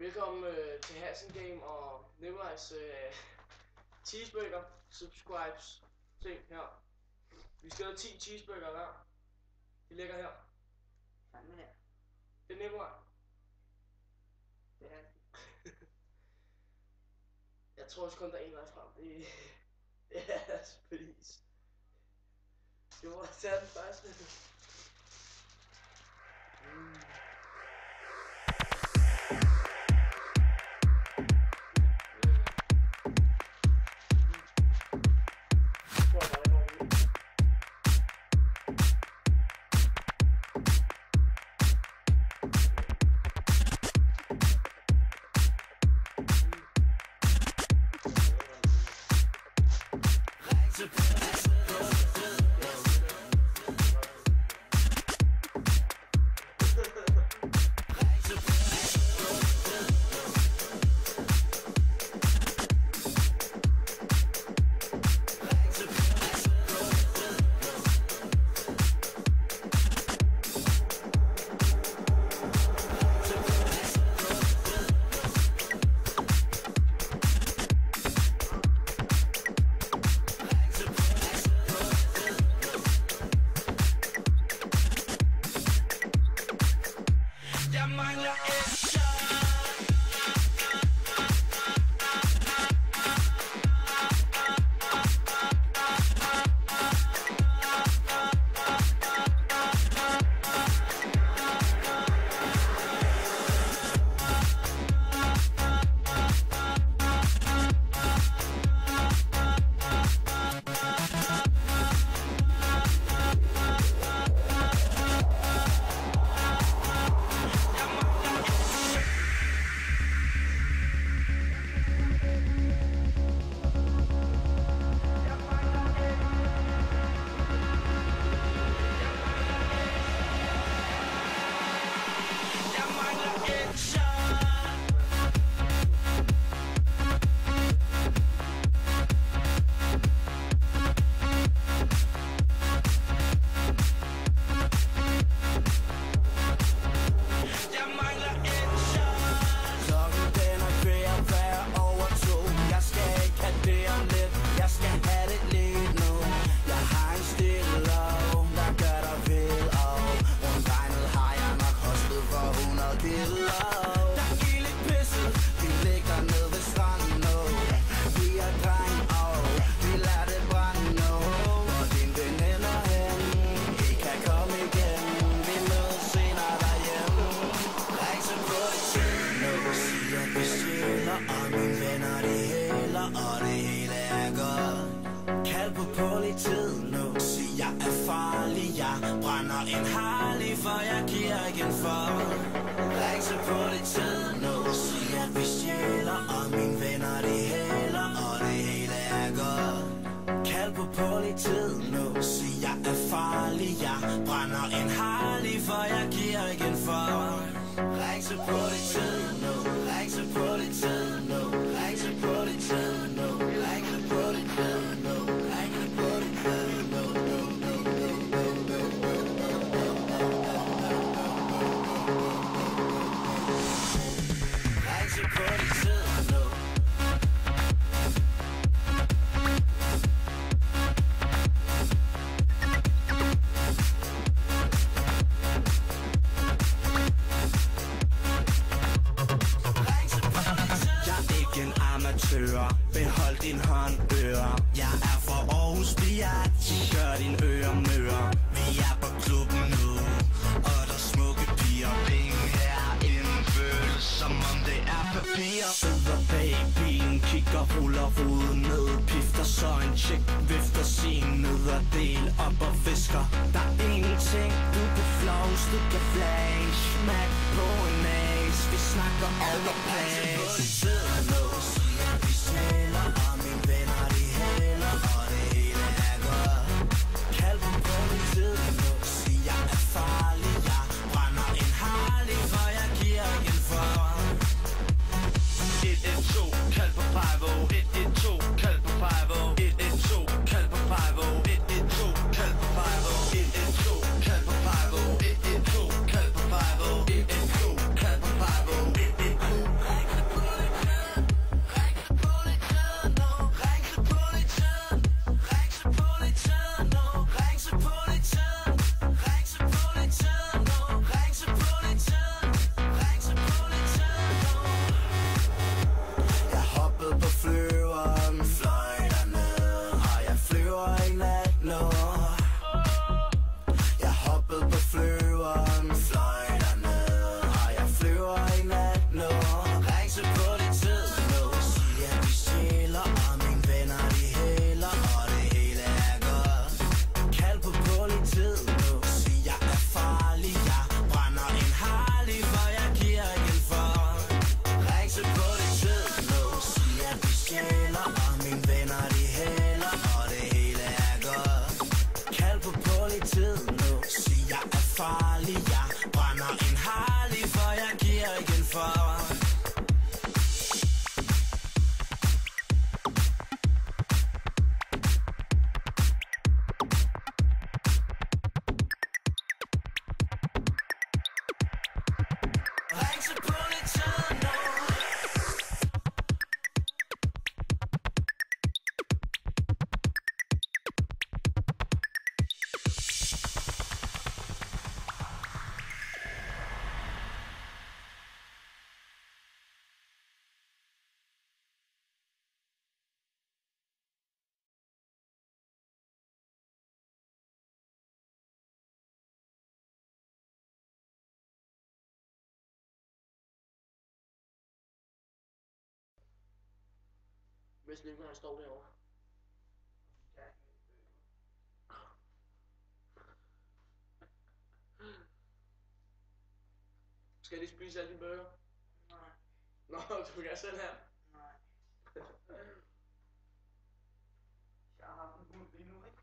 Velkommen til Hassan Game og Nikolajs cheeseburger subscribes ting her. Vi skal have 10 cheeseburger hver. De ligger her. Fandme her. Det er Nikolaj. Det er Jeg tror også kun der er en vej frem. Det er deres pris. Det må da tage den første. Brænder en Harley, for jeg giver igen for. Ring så på det tid nu. Sig at vi stjæler, og mine venner de hælder, og det hele er godt. Kald på politiet nu. Sig jeg er farlig, jeg brænder en Harley, for jeg giver igen for. Ring så på det tid nu. Ring så på det tid nu. Ring så på det tid nu. Ring så på det tid nu. Ring så på det tid nu. Behold din håndører. Jeg er fra Aarhus Biat. Gør din øre møre. Vi er på klubben nu, og der er smukke piger. Penge herinde føles som om det er papir. Sidder bag bilen, kigger, ruller ruden ned. Pifter så en chick, vifter sin nederdel op og fisker. Der er ingenting, du kan flaus, du kan flash. Smack på en as, vi snakker overplads. Sidder nu. Vi stjæler, og mine venner de hælder, og det hele er godt. Kald på politiet nu. Sig jeg er farlig, jeg brænder en Harley, for jeg giver igen for. 112, kald på Pivo. 112, kald på Pivo. 112, kald på Pivo. 112, kald på Pivo. 112, kald på Pivo. 112, kald på Pivo. 112, kald på Pivo. 112. Ring til politiet nu. Hvis Nico han står derovre. Skal de spise alle de burger? Nej. Nå, du kan selv her. Nej. Jeg har haft en hund lige nu, ikke?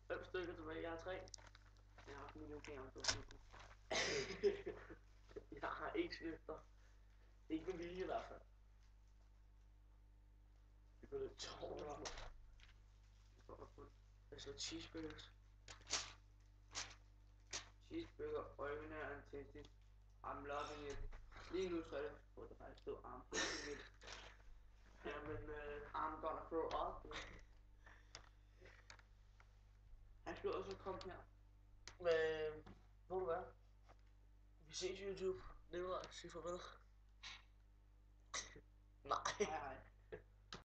Fem stykker tilbage, jeg har 3. Jeg har haft en julegave, du Jeg har ikke snifter. Ikke med vilje i hvert fald. Det går lidt tårligt. Jeg så cheeseburgers. Cheeseburger, original and tasty. I'm loving it. Lige nu så er det, hvor der faktisk stod I'm loving it. Jamen, I'm gonna throw up. Han skulle også komme her. ved du hvad? Vi ses YouTube. Det var at sige farvel. Nej. Hej hej.